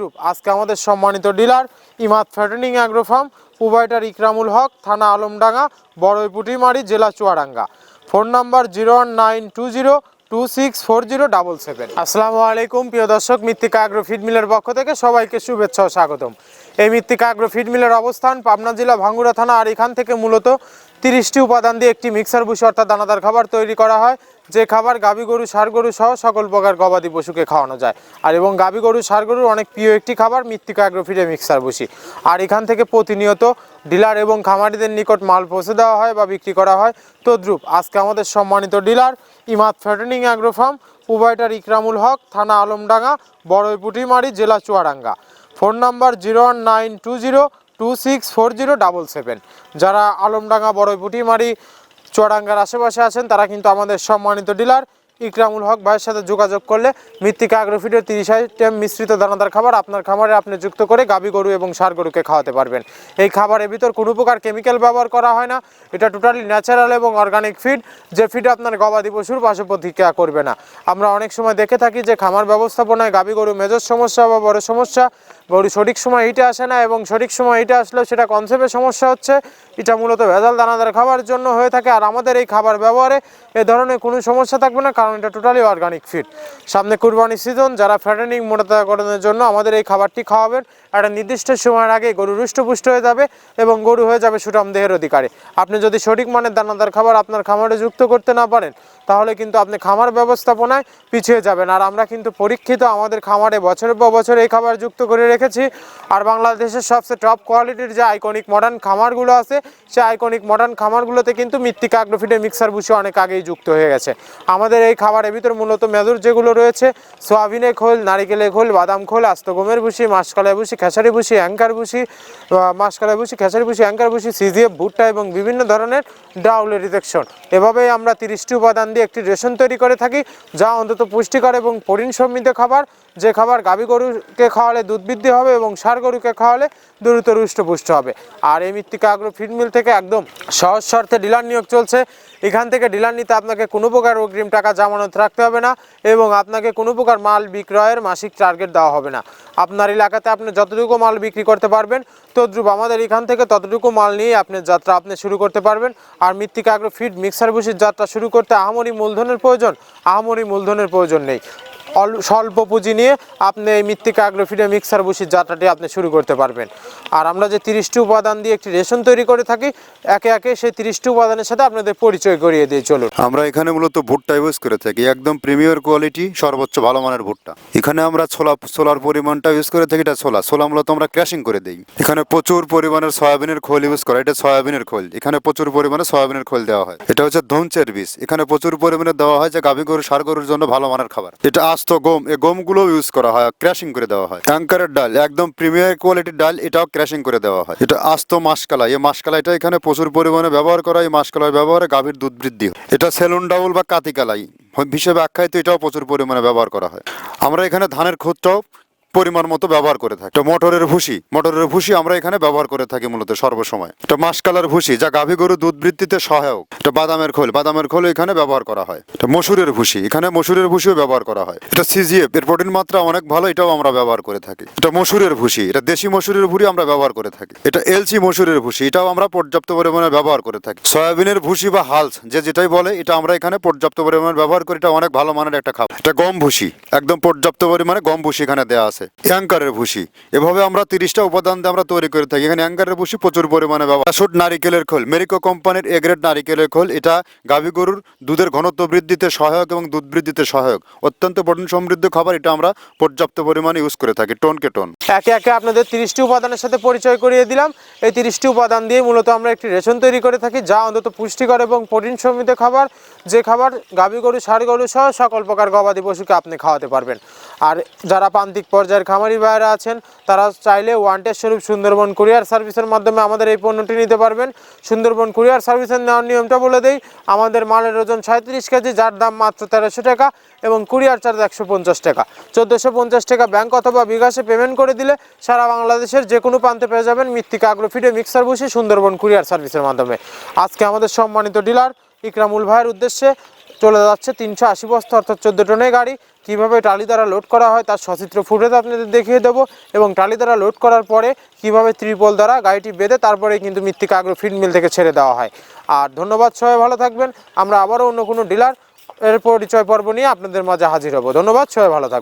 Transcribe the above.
তদ্রুপ আজকে আমাদের সম্মানিত dealer Imad fattening agro farm, provider Ikramul Haque, থানা আলমডাঙ্গা, বড়ইপুটিমারি, জেলা চুয়াডাঙ্গা। Phone number 01920264077। আসসালামু আলাইকুম প্রিয় দর্শক, মৃত্তিকা অ্যাগ্রো ফিড মিলের পক্ষ থেকে সবাইকে শুভেচ্ছা ও স্বাগতম। এই মৃত্তিকা অ্যাগ্রো ফিড মিলের অবস্থান পাবনা জেলা ভাঙ্গুড়া থানা, আর এখান থেকে মূলত 30টি উপাদান দিয়ে একটি মিক্সার ভুসি অর্থাৎ দানাদার খাবার তৈরি করা হয়, যে খাবার গাভী গরু, ষাঁড় গরু সহ সকল প্রকার গবাদি পশুকে খাওয়ানো যায়। আর এবং গাভী গরু, ষাঁড় গরুর অনেক প্রিয় একটি খাবার মৃত্তিকা অ্যাগ্রো ফিডের মিক্সার ভুসি। আর এখান থেকে প্রতিনিয়ত ডিলার এবং খামারিদের নিকট মাল পৌঁছে দেওয়া হয় বা বিক্রি করা হয়। তদ্রুপ আজকে আমাদের সম্মানিত dealer Imad fattening agro farm, provider Ikramul Haque, থানা আলমডাঙ্গা, বড়ইপুটিমারি, জেলা চুয়াডাঙ্গা। Phone number 01920264077। যারা আলমডাঙ্গা, বড়ইপুটিমারি, চুয়াডাঙ্গার আশেপাশে আছেন তারা কিন্তু আমাদের সম্মানিত ডিলার ইকরামুল হক ভাইয়ের সাথে যোগাযোগ করলে মৃত্তিকা অ্যাগ্রো ফিডের 30 আইটেম মিশ্রিত দানাদার খাবার আপনার খামারে আপনি যুক্ত করে গাভী গরু এবং ষাঁড় গরুকে খাওয়াতে পারবেন। এই খাবারের ভিতর কোনো প্রকার কেমিক্যাল ব্যবহার করা হয় না। এটা টোটালি ন্যাচারাল এবং অর্গানিক ফিড, যে ফিড আপনার গবাদি পশুর পার্শ্ব প্রতিক্রিয়া করবে না। আমরা অনেক সময় দেখে থাকি যে খামার ব্যবস্থাপনায় গাভী গরু মেজর সমস্যা বা বড় সমস্যা, গরু সঠিক সময় হিটে আসে না এবং সঠিক সময় হিটে আসলেও সেটা কনসেপ্টের সমস্যা হচ্ছে। এটা মূলত ভেজাল দানাদার খাবারের জন্য হয়ে থাকে। আর আমাদের এই খাবার ব্যবহারে এ ধরনের কোনো সমস্যা থাকবে না, কারণ এটা টোটালি অর্গানিক ফিড। সামনে কুরবানি সিজন, যারা ফ্যাটেনিং মোটাতাজাকরণের জন্য আমাদের এই খাবারটি খাওয়াবেন, একটা নির্দিষ্ট সময়ের আগে গরু হৃষ্টপুষ্ট হয়ে যাবে এবং গরু হয়ে যাবে সুঠাম দেহের অধিকারী। আপনি যদি সঠিক মানের দানাদার খাবার আপনার খামারে যুক্ত করতে না পারেন, তাহলে কিন্তু আপনি খামার ব্যবস্থাপনায় পিছিয়ে যাবেন। আর আমরা কিন্তু পরীক্ষিত আমাদের খামারে বছরের পর বছর এই খাবার যুক্ত করে রেখেছি। আর বাংলাদেশের সবচেয়ে টপ কোয়ালিটির যে আইকনিক মডার্ন খামারগুলো আছে, সেই আইকনিক মডার্ন খামারগুলোতে কিন্তু মৃত্তিকা অ্যাগ্রো ফিডের মিক্সার ভুসি অনেক আগেই যুক্ত হয়ে গেছে। আমাদের এই খাবারের ভিতর মূলত মেজর যেগুলো রয়েছে, সোয়াবিনের খোল, নারিকেলের খোল, বাদাম খোল, আস্ত গমের ভুসি, মাসকলাই ভুসি, খেসারি ভুসি, অ্যাঙ্কার ভুসি, মাসকলাই ভুসি, খেসারি ভুসি, অ্যাঙ্কার ভুসি, সিজিএফ, ভুট্টা এবং বিভিন্ন ধরনের ডাউলের রিজেকশন। এভাবেই আমরা 30টি উপাদান দিয়ে একটি রেশন তৈরি করে থাকি, যা অন্তত পুষ্টিকর এবং প্রোটিন সমৃদ্ধ খাবার, যে খাবার গাভী গরুকে খাওয়ালে দুধ বৃদ্ধি হবে এবং ষাঁড় গরুকে খাওয়ালে দ্রুত হৃষ্টপুষ্ট হবে। আর এই মৃত্তিকা অ্যাগ্রো ফিড মিল থেকে একদম সহজ শর্তে ডিলার নিয়োগ চলছে। এখান থেকে ডিলার নিতে আপনাকে কোনো প্রকার অগ্রিম টাকা জামানত রাখতে হবে না এবং আপনাকে কোনো প্রকার মাল বিক্রয়ের মাসিক টার্গেট দেওয়া হবে না। আপনার এলাকাতে আপনি যতটুকু মাল বিক্রি করতে পারবেন, তদ্রুপ আমাদের এখান থেকে ততটুকু মাল নিয়ে আপনার যাত্রা আপনি শুরু করতে পারবেন। আর মৃত্তিকা অ্যাগ্রো ফিড মিক্সার ভুসির যাত্রা শুরু করতে আহামরি মূলধনের প্রয়োজন নেই। স্বল্প পুঁজি নিয়ে আপনি এই মৃত্তিকা অ্যাগ্রো ফিডের মিক্সার ভুসির যাত্রাটি আপনি শুরু করতে পারবেন। আর আমরা যে 30টি উপাদান দিয়ে একটি রেশন তৈরি করে থাকি, একে একে সেই 30টি উপাদানের সাথে আপনাদের পরিচয় করিয়ে দিয়ে চলুন। আমরা এখানে মূলত ভুট্টা ইউজ করে থাকি, একদম প্রিমিয়ার কোয়ালিটি, সর্বোচ্চ ভালো মানের ভুট্টা। এখানে আমরা ছোলার পরিমাণটা ইউজ করে থাকি। এটা ছোলা মূলত আমরা ক্র্যাশিং করে দিই। এখানে প্রচুর পরিমাণের সয়াবিনের খোল ইউজ করা, এটা সয়াবিনের খোল। এখানে প্রচুর পরিমাণে সয়াবিনের খোল দেওয়া হয়। এটা হচ্ছে ধনচের বীজ, এখানে প্রচুর পরিমাণে দেওয়া হয়, যে গাভী গরু, ষাঁড় গরুর জন্য ভালো মানের খাবার। এটা আস্ত গম, এই গমগুলো ইউজ করা হয়, ক্র্যাশিং করে দেওয়া হয়। অ্যাঙ্কারের ডাল, একদম প্রিমিয়ার কোয়ালিটির ডাল, এটাও ক্র্যাশিং করে দেওয়া হয়। এটা আস্ত মাসকলাই, এই মাসকলাইটা এখানে প্রচুর পরিমাণে ব্যবহার করা হয়। এই মাসকলাই ব্যবহারে গাভীর দুধ বৃদ্ধি হয়। এটা সেলুন ডাউল বা কাতিকালাই হিসেবে আখ্যায়িত, এটাও প্রচুর পরিমাণে ব্যবহার করা হয়। আমরা এখানে ধানের খুদটাও পরিমাণ মতো ব্যবহার করে থাকি। মটরের ভুসি আমরা এখানে ব্যবহার করে থাকি মূলত সর্বসময়। এটা মাসকালার ভুসি, যা গাভী গরু দুধ বৃদ্ধিতে সহায়ক। এটা বাদামের খোল এখানে ব্যবহার করা হয়। এটা মসুরের ভুসি, এখানে মসুরের ভুসিও ব্যবহার করা হয়। এটা সিজিএফ, এর প্রোটিন মাত্রা অনেক ভালো, এটাও আমরা ব্যবহার করে থাকি। এটা মসুরের ভুসি, এটা দেশি মসুরের ভুসি আমরা ব্যবহার করে থাকি। এটা এলসি মসুরের ভুসি, এটাও আমরা পর্যাপ্ত পরিমাণে ব্যবহার করে থাকি। সয়াবিনের ভুসি বা হালস, যেটাই বলে, এটা আমরা এখানে পর্যাপ্ত পরিমাণে ব্যবহার করি। এটা অনেক ভালো মানের একটা খাবার। এটা গম ভুসি, একদম পর্যাপ্ত পরিমাণে গম ভুসি এখানে দেওয়া আছে। অ্যাঙ্কারের ভুসি, এভাবে আমরা 30টা উপাদান দিয়ে আমরা তৈরি করে থাকি। এখানে অ্যাঙ্কারের ভুসি প্রচুর পরিমাণে ব্যবহার। নারিকেলের খোল, মেরিকো কোম্পানির এ গ্রেড নারিকেলের খোল, এটা গাভী গরুর দুধের ঘনত্ব বৃদ্ধিতে সহায়ক এবং দুধ বৃদ্ধিতে সহায়ক, অত্যন্ত প্রোটিন সমৃদ্ধ খাবার। এটা আমরা পর্যাপ্ত পরিমাণে ইউজ করে থাকি, টনকে টন। একে একে আপনাদের 30টি উপাদানের সাথে পরিচয় করিয়ে দিলাম। এই 30টি উপাদান দিয়ে মূলত আমরা একটি রেশন তৈরি করে থাকি, যা অন্তত পুষ্টিকর এবং প্রোটিন সমৃদ্ধ খাবার, যে খাবার গাভী গরু, ষাঁড় গরু সহ সকল প্রকার গবাদি পশুকে আপনি খাওয়াতে পারবেন। আর যারা প্রান্তিক পর্যায়ের খামারি ভাইয়েরা আছেন, তারা চাইলে ওয়ান্টেড স্বরূপ সুন্দরবন কুরিয়ার সার্ভিসের মাধ্যমে আমাদের এই পণ্যটি নিতে পারবেন। সুন্দরবন কুরিয়ার সার্ভিসের নেওয়ার নিয়মটা বলে দেই। আমাদের মালের ওজন 37 কেজি, যার দাম মাত্র 1300 টাকা এবং কুরিয়ার চার্জ 150 টাকা। 1450 টাকা ব্যাংক অথবা বিকাশে পেমেন্ট করে দিলে সারা বাংলাদেশের যে কোনো প্রান্তে পেয়ে যাবেন মৃত্তিকা অ্যাগ্রো ফিডে মিক্সার ভুসি সুন্দরবন কুরিয়ার সার্ভিসের মাধ্যমে। আজকে আমাদের সম্মানিত ডিলার ইকরামুল ভাইয়ের উদ্দেশ্যে চলে যাচ্ছে 380 বস্তা অর্থাৎ 14 টনের গাড়ি। কীভাবে টালি দ্বারা লোড করা হয় তার সচিত্র ফুটেজ আপনাদের দেখিয়ে দেবো, এবং টালি দ্বারা লোড করার পরে কীভাবে ত্রিপল দ্বারা গাড়িটি বেঁধে তারপরে কিন্তু মৃত্তিকা আগ্রো ফিড মিল থেকে ছেড়ে দেওয়া হয়। আর ধন্যবাদ, সবাই ভালো থাকবেন। আমরা আবারও অন্য কোনো ডিলার এর পরিচয় পর্ব নিয়ে আপনাদের মাঝে হাজির হব। ধন্যবাদ, সবাই ভালো থাকবেন।